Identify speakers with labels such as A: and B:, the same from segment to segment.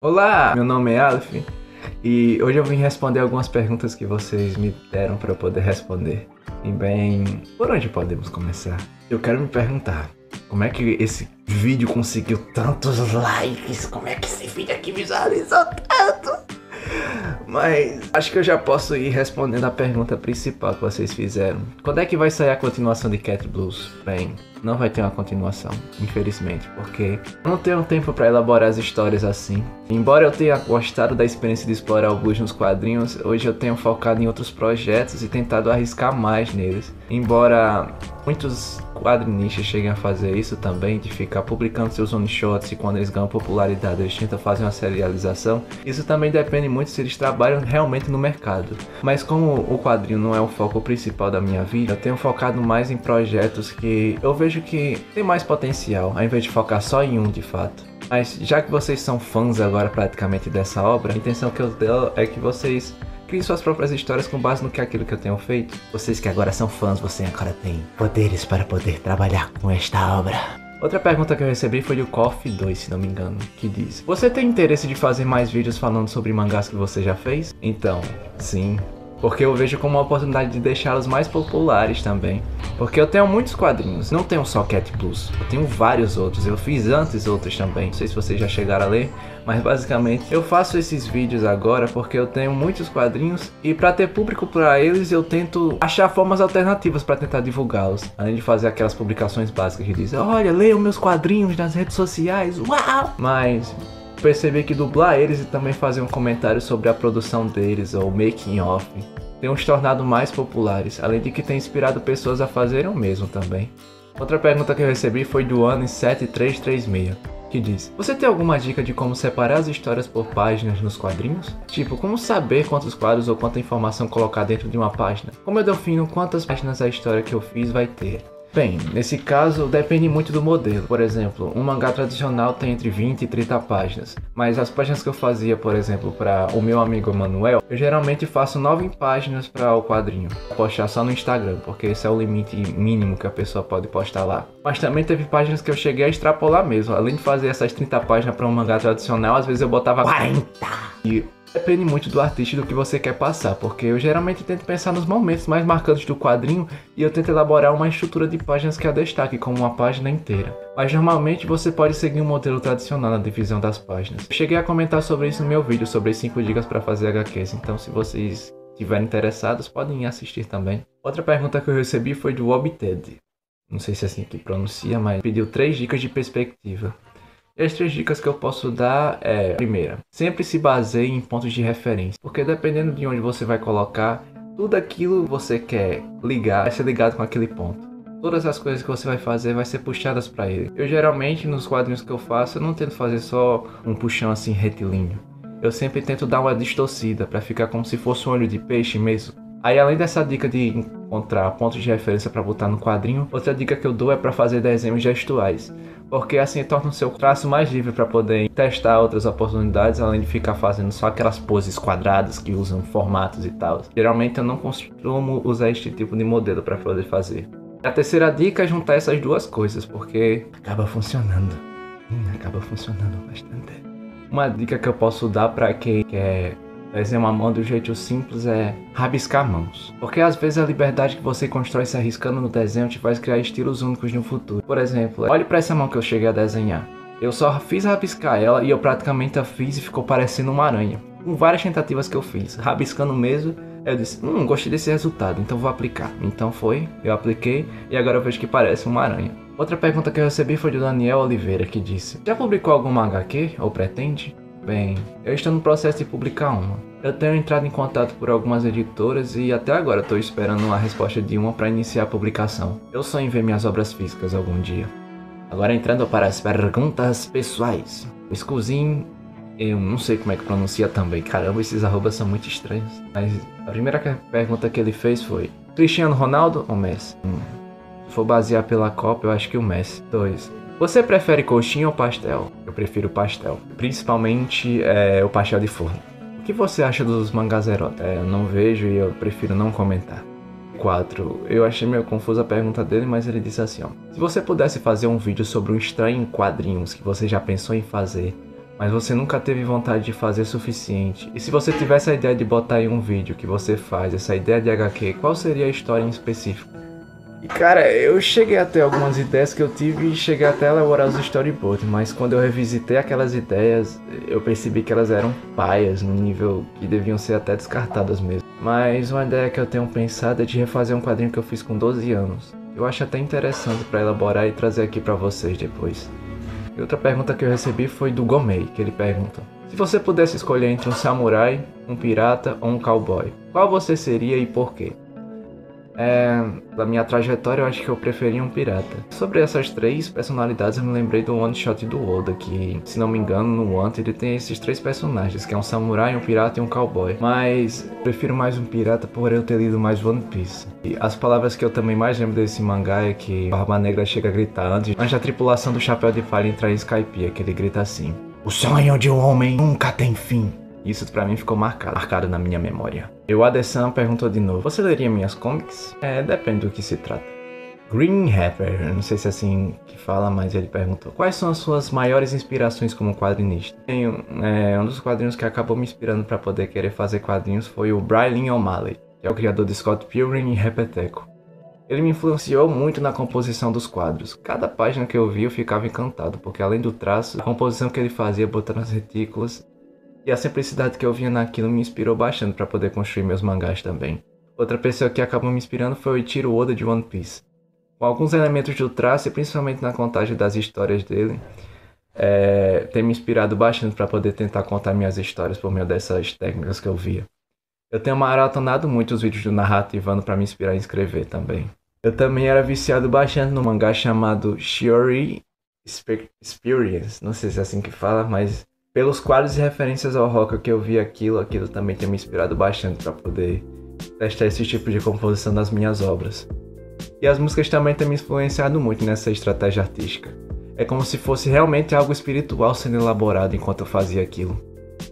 A: Olá, meu nome é Aleph e hoje eu vim responder algumas perguntas que vocês me deram para eu poder responder. E bem, por onde podemos começar? Eu quero me perguntar, como é que esse vídeo conseguiu tantos likes? Como é que esse vídeo aqui visualizou tanto? Mas acho que eu já posso ir respondendo a pergunta principal que vocês fizeram. Quando é que vai sair a continuação de Cat Blues? Bem, não vai ter uma continuação, infelizmente, porque eu não tenho tempo para elaborar as histórias assim. Embora eu tenha gostado da experiência de explorar o blues nos quadrinhos, hoje eu tenho focado em outros projetos e tentado arriscar mais neles. Embora muitos quadrinistas cheguem a fazer isso também, de ficar publicando seus one-shots e quando eles ganham popularidade eles tentam fazer uma serialização, isso também depende muito se eles trabalham realmente no mercado. Mas como o quadrinho não é o foco principal da minha vida, eu tenho focado mais em projetos que eu vejo que tem mais potencial, ao invés de focar só em um de fato. Mas já que vocês são fãs agora praticamente dessa obra, a intenção que eu tenho é que vocês criem suas próprias histórias com base no que aquilo que eu tenho feito. Vocês que agora são fãs, você agora tem poderes para poder trabalhar com esta obra. Outra pergunta que eu recebi foi do Coffee 2, se não me engano, que diz: você tem interesse de fazer mais vídeos falando sobre mangás que você já fez? Então, sim. Porque eu vejo como uma oportunidade de deixá-los mais populares também. Porque eu tenho muitos quadrinhos, não tenho só Cat Blues, eu tenho vários outros, eu fiz antes outros também, não sei se vocês já chegaram a ler, mas basicamente eu faço esses vídeos agora porque eu tenho muitos quadrinhos e para ter público para eles eu tento achar formas alternativas para tentar divulgá-los, além de fazer aquelas publicações básicas que dizem: olha, leiam meus quadrinhos nas redes sociais, uau! Mas percebi que dublar eles e também fazer um comentário sobre a produção deles ou making of tem os tornado mais populares, além de que tem inspirado pessoas a fazerem o mesmo também. Outra pergunta que eu recebi foi do Anne7336, que diz: você tem alguma dica de como separar as histórias por páginas nos quadrinhos? Tipo, como saber quantos quadros ou quanta informação colocar dentro de uma página? Como eu defino quantas páginas a história que eu fiz vai ter? Bem, nesse caso depende muito do modelo. Por exemplo, um mangá tradicional tem entre 20 e 30 páginas, mas as páginas que eu fazia, por exemplo, para o meu amigo Manuel, eu geralmente faço 9 páginas para o quadrinho, postar só no Instagram, porque esse é o limite mínimo que a pessoa pode postar lá. Mas também teve páginas que eu cheguei a extrapolar mesmo, além de fazer essas 30 páginas para um mangá tradicional, às vezes eu botava 40! E depende muito do artista e do que você quer passar, porque eu geralmente tento pensar nos momentos mais marcantes do quadrinho e eu tento elaborar uma estrutura de páginas que a destaque como uma página inteira. Mas normalmente você pode seguir um modelo tradicional na divisão das páginas. Eu cheguei a comentar sobre isso no meu vídeo, sobre as 5 dicas para fazer HQs, então se vocês estiverem interessados podem ir assistir também. Outra pergunta que eu recebi foi do Obted, não sei se é assim que pronuncia, mas pediu 3 dicas de perspectiva. E as 3 dicas que eu posso dar é: primeira, sempre se baseie em pontos de referência, porque dependendo de onde você vai colocar, tudo aquilo que você quer ligar vai ser ligado com aquele ponto. Todas as coisas que você vai fazer vai ser puxadas para ele. Eu geralmente nos quadrinhos que eu faço, eu não tento fazer só um puxão assim retilíneo. Eu sempre tento dar uma distorcida para ficar como se fosse um olho de peixe mesmo. Aí, além dessa dica de encontrar pontos de referência para botar no quadrinho, outra dica que eu dou é para fazer desenhos gestuais, porque assim torna o seu traço mais livre para poder testar outras oportunidades, além de ficar fazendo só aquelas poses quadradas que usam formatos e tal. Geralmente eu não costumo usar este tipo de modelo para poder fazer. A terceira dica é juntar essas duas coisas, porque acaba funcionando. Acaba funcionando bastante. Uma dica que eu posso dar para quem quer desenhar uma mão do jeito simples é rabiscar mãos. Porque às vezes a liberdade que você constrói se arriscando no desenho te faz criar estilos únicos no futuro. Por exemplo, olhe para essa mão que eu cheguei a desenhar. Eu só fiz rabiscar ela e eu praticamente a fiz e ficou parecendo uma aranha. Com várias tentativas que eu fiz, rabiscando mesmo, eu disse: gostei desse resultado, então vou aplicar. Então eu apliquei e agora eu vejo que parece uma aranha. Outra pergunta que eu recebi foi do Daniel Oliveira, que disse: já publicou alguma HQ ou pretende? Bem, eu estou no processo de publicar uma. Eu tenho entrado em contato por algumas editoras e até agora estou esperando a resposta de uma para iniciar a publicação. Eu sonho em ver minhas obras físicas algum dia. Agora entrando para as perguntas pessoais. O Scusin, eu não sei como é que pronuncia também. Caramba, esses arrobas são muito estranhos. Mas a primeira pergunta que ele fez foi: Cristiano Ronaldo ou Messi? Se for basear pela Copa, eu acho que o Messi. 2. Você prefere coxinha ou pastel? Eu prefiro pastel. Principalmente o pastel de forno. O que você acha dos mangás eróticos? Eu não vejo e eu prefiro não comentar. 4. Eu achei meio confusa a pergunta dele, mas ele disse assim, ó: se você pudesse fazer um vídeo sobre um estranho em quadrinhos que você já pensou em fazer, mas você nunca teve vontade de fazer o suficiente. E se você tivesse a ideia de botar em um vídeo que você faz, essa ideia de HQ, qual seria a história em específico? E cara, eu cheguei até algumas ideias que eu tive e cheguei até a elaborar os storyboards, mas quando eu revisitei aquelas ideias, eu percebi que elas eram paias, no nível que deviam ser até descartadas mesmo. Mas uma ideia que eu tenho pensado é de refazer um quadrinho que eu fiz com 12 anos. Eu acho até interessante para elaborar e trazer aqui para vocês depois. E outra pergunta que eu recebi foi do Gomei, que ele pergunta: se você pudesse escolher entre um samurai, um pirata ou um cowboy, qual você seria e por quê? Da minha trajetória eu acho que eu preferia um pirata. Sobre essas três personalidades eu me lembrei do one shot do Oda, que se não me engano no One ele tem esses três personagens, que é um samurai, um pirata e um cowboy. Mas eu prefiro mais um pirata por eu ter lido mais One Piece. E as palavras que eu também mais lembro desse mangá é que Barba Negra chega a gritar antes da tripulação do Chapéu de Palha entrar em Skypiea, que ele grita assim: o sonho de um homem nunca tem fim. Isso pra mim ficou marcado na minha memória. E o Adesan perguntou de novo: você leria minhas comics? Depende do que se trata. Green Rapper, eu não sei se é assim que fala, mas ele perguntou: quais são as suas maiores inspirações como quadrinista? Um dos quadrinhos que acabou me inspirando para poder querer fazer quadrinhos foi o Brian O'Malley, que é o criador de Scott Pilgrim e Repeteco. Ele me influenciou muito na composição dos quadros. Cada página que eu vi eu ficava encantado, porque além do traço, a composição que ele fazia botando as retículas e a simplicidade que eu via naquilo me inspirou bastante para poder construir meus mangás também. Outra pessoa que acabou me inspirando foi o Eiichiro Oda de One Piece. Com alguns elementos do traço e principalmente na contagem das histórias dele, tem me inspirado bastante para poder tentar contar minhas histórias por meio dessas técnicas que eu via. Eu tenho maratonado muito os vídeos do Narrativando para me inspirar em escrever também. Eu também era viciado bastante no mangá chamado Shiori Experience, não sei se é assim que fala, mas pelos quadros e referências ao rock que eu vi aquilo também tem me inspirado bastante para poder testar esse tipo de composição nas minhas obras. E as músicas também têm me influenciado muito nessa estratégia artística. É como se fosse realmente algo espiritual sendo elaborado enquanto eu fazia aquilo.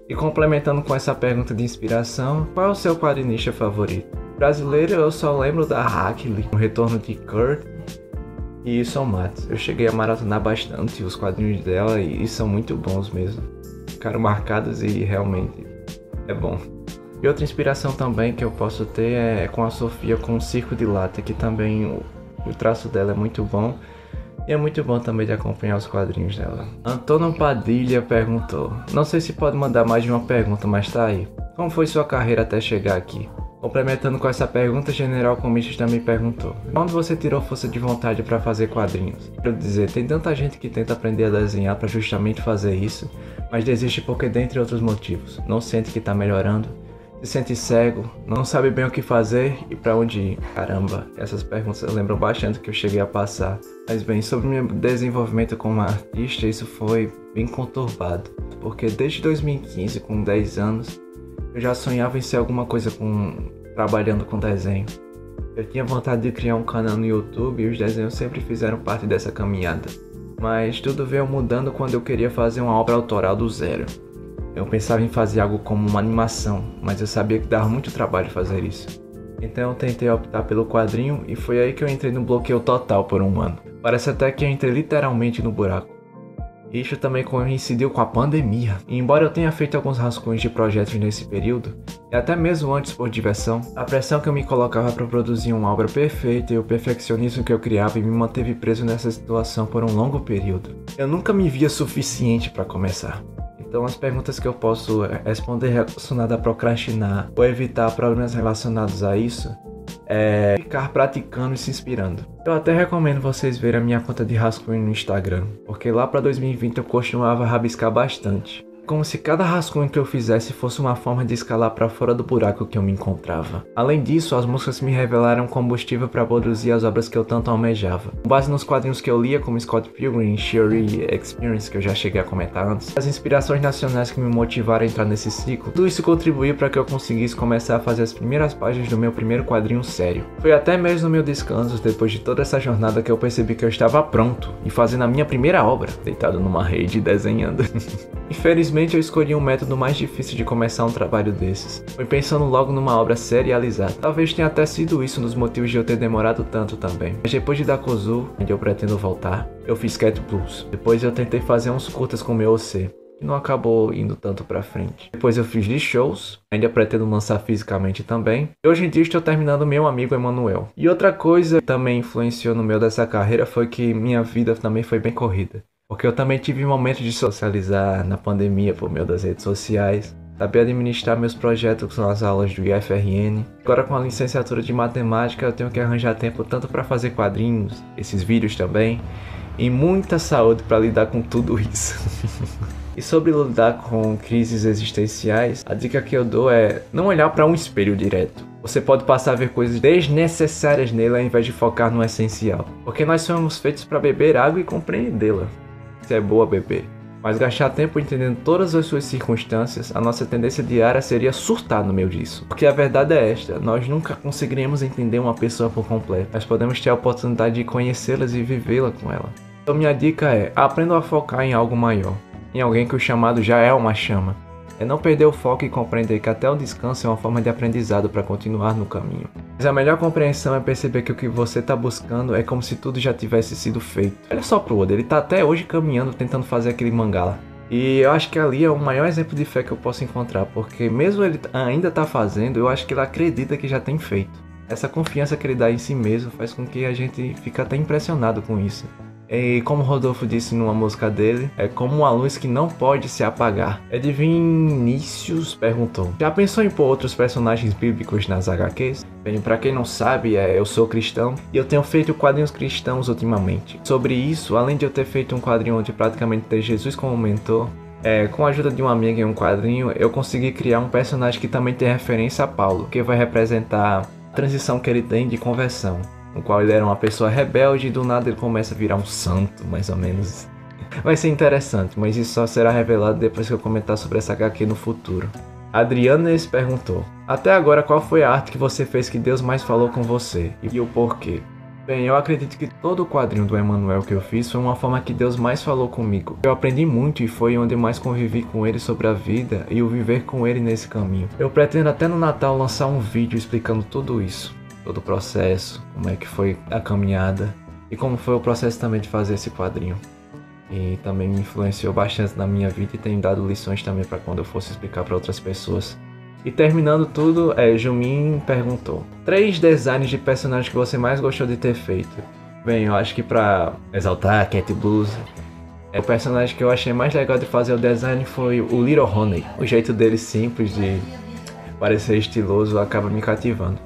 A: E complementando com essa pergunta de inspiração, qual é o seu quadrinista favorito? Brasileiro, eu só lembro da Hackly, o retorno de Kurt e Son Matos. Eu cheguei a maratonar bastante os quadrinhos dela e são muito bons mesmo. Ficaram marcados e realmente é bom. E outra inspiração também que eu posso ter é com a Sofia com o Circo de Lata, que também o traço dela é muito bom. E é muito bom também de acompanhar os quadrinhos dela. Antônio Padilha perguntou: não sei se pode mandar mais de uma pergunta, mas tá aí. Como foi sua carreira até chegar aqui? Complementando com essa pergunta, General Comiches também perguntou: onde você tirou força de vontade para fazer quadrinhos? Quero dizer, tem tanta gente que tenta aprender a desenhar para justamente fazer isso, mas desiste porque, dentre outros motivos, não sente que tá melhorando, se sente cego, não sabe bem o que fazer e para onde ir. Caramba, essas perguntas lembram bastante que eu cheguei a passar. Mas bem, sobre o meu desenvolvimento como artista, isso foi bem conturbado, porque desde 2015, com 10 anos, eu já sonhava em ser alguma coisa trabalhando com desenho. Eu tinha vontade de criar um canal no YouTube e os desenhos sempre fizeram parte dessa caminhada. Mas tudo veio mudando quando eu queria fazer uma obra autoral do zero. Eu pensava em fazer algo como uma animação, mas eu sabia que dava muito trabalho fazer isso. Então eu tentei optar pelo quadrinho e foi aí que eu entrei no bloqueio total por um ano. Parece até que eu entrei literalmente no buraco. Isso também coincidiu com a pandemia. E embora eu tenha feito alguns rascunhos de projetos nesse período, e até mesmo antes por diversão, a pressão que eu me colocava para produzir uma obra perfeita e o perfeccionismo que eu criava me manteve preso nessa situação por um longo período. Eu nunca me via suficiente para começar. Então as perguntas que eu posso responder relacionadas a procrastinar ou evitar problemas relacionados a isso é ficar praticando e se inspirando. Eu até recomendo vocês verem a minha conta de rascunho no Instagram, porque lá para 2020 eu costumava rabiscar bastante. Como se cada rascunho que eu fizesse fosse uma forma de escalar para fora do buraco que eu me encontrava. Além disso, as músicas me revelaram combustível para produzir as obras que eu tanto almejava. Com base nos quadrinhos que eu lia, como Scott Pilgrim e Shiori Experience, que eu já cheguei a comentar antes, as inspirações nacionais que me motivaram a entrar nesse ciclo, tudo isso contribuiu para que eu conseguisse começar a fazer as primeiras páginas do meu primeiro quadrinho sério. Foi até mesmo no meu descanso, depois de toda essa jornada, que eu percebi que eu estava pronto e fazendo a minha primeira obra, deitado numa rede desenhando. Infelizmente eu escolhi um método mais difícil de começar um trabalho desses. Foi pensando logo numa obra serializada. Talvez tenha até sido isso um dos motivos de eu ter demorado tanto também. Mas depois de Dakozu, onde eu pretendo voltar, eu fiz Cat Blues. Depois eu tentei fazer uns curtas com meu OC. e não acabou indo tanto pra frente. Depois eu fiz de shows, ainda pretendo lançar fisicamente também. E hoje em dia estou terminando Meu Amigo Emanuel. E outra coisa que também influenciou no meio dessa carreira foi que minha vida também foi bem corrida. Porque eu também tive momentos de socializar na pandemia por meio das redes sociais. Saber administrar meus projetos com as aulas do IFRN. Agora com a licenciatura de matemática eu tenho que arranjar tempo tanto para fazer quadrinhos, esses vídeos também, e muita saúde para lidar com tudo isso. E sobre lidar com crises existenciais, a dica que eu dou é não olhar para um espelho direto. Você pode passar a ver coisas desnecessárias nele ao invés de focar no essencial. Porque nós somos feitos para beber água e compreendê-la. Se é boa beber. Mas gastar tempo entendendo todas as suas circunstâncias, a nossa tendência diária seria surtar no meio disso. Porque a verdade é esta, nós nunca conseguiremos entender uma pessoa por completo, mas podemos ter a oportunidade de conhecê-las e vivê-la com ela. Então minha dica é, aprenda a focar em algo maior, em alguém que o chamado já é uma chama. É não perder o foco e compreender que até o descanso é uma forma de aprendizado para continuar no caminho. Mas a melhor compreensão é perceber que o que você está buscando é como se tudo já tivesse sido feito. Olha só pro Oda, ele tá até hoje caminhando tentando fazer aquele mangá lá. E eu acho que ali é o maior exemplo de fé que eu posso encontrar, porque mesmo ele ainda tá fazendo, eu acho que ele acredita que já tem feito. Essa confiança que ele dá em si mesmo faz com que a gente fique até impressionado com isso. E como Rodolfo disse numa música dele, é como uma luz que não pode se apagar. Ed Vinícius perguntou: já pensou em pôr outros personagens bíblicos nas HQs? Bem, pra quem não sabe, eu sou cristão e eu tenho feito quadrinhos cristãos ultimamente. Sobre isso, além de eu ter feito um quadrinho onde praticamente ter Jesus como mentor, com a ajuda de uma amiga em um quadrinho, eu consegui criar um personagem que também tem referência a Paulo, que vai representar a transição que ele tem de conversão. No qual ele era uma pessoa rebelde e do nada ele começa a virar um santo, mais ou menos. Vai ser interessante, mas isso só será revelado depois que eu comentar sobre essa HQ no futuro. Adrianes perguntou: até agora qual foi a arte que você fez que Deus mais falou com você? E o porquê? Bem, eu acredito que todo o quadrinho do Emanuel que eu fiz foi uma forma que Deus mais falou comigo. Eu aprendi muito e foi onde eu mais convivi com ele sobre a vida e o viver com ele nesse caminho. Eu pretendo até no Natal lançar um vídeo explicando tudo isso. Todo o processo, como é que foi a caminhada e como foi o processo também de fazer esse quadrinho. E também me influenciou bastante na minha vida e tem dado lições também para quando eu fosse explicar para outras pessoas. E terminando tudo, Jumin perguntou: 3 designs de personagens que você mais gostou de ter feito? Bem, eu acho que para exaltar a Cat Blues, o personagem que eu achei mais legal de fazer o design foi o Little Honey. O jeito dele simples de parecer estiloso acaba me cativando.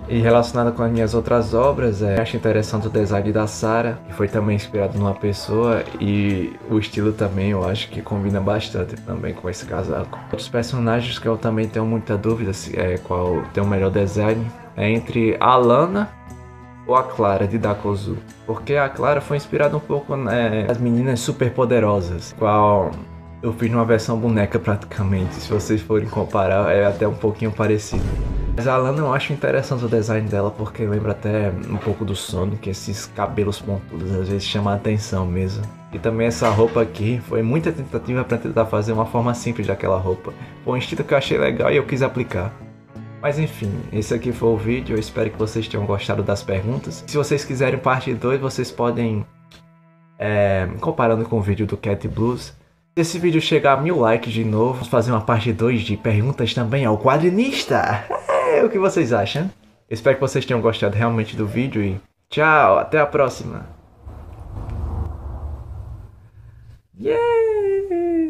A: E relacionado com as minhas outras obras, acho interessante o design da Sarah, que foi também inspirado numa pessoa, e o estilo também eu acho que combina bastante também com esse casaco. Outros personagens que eu também tenho muita dúvida qual tem o melhor design é entre a Lana ou a Clara de Dakozu, porque a Clara foi inspirada um pouco nas meninas super poderosas, qual eu fiz numa versão boneca praticamente. Se vocês forem comparar, é até um pouquinho parecido. Mas a Lana eu acho interessante o design dela porque lembra até um pouco do Sonic, esses cabelos pontudos, às vezes chama a atenção mesmo. E também essa roupa aqui, foi muita tentativa para tentar fazer uma forma simples daquela roupa. Foi um estilo que eu achei legal e eu quis aplicar. Mas enfim, esse aqui foi o vídeo, eu espero que vocês tenham gostado das perguntas. Se vocês quiserem parte 2, vocês podem, comparando com o vídeo do Cat Blues. Se esse vídeo chegar a 1000 likes de novo, vamos fazer uma parte 2 de perguntas também ao quadrinista. O que vocês acham? Espero que vocês tenham gostado realmente do vídeo e tchau, até a próxima. Yeah!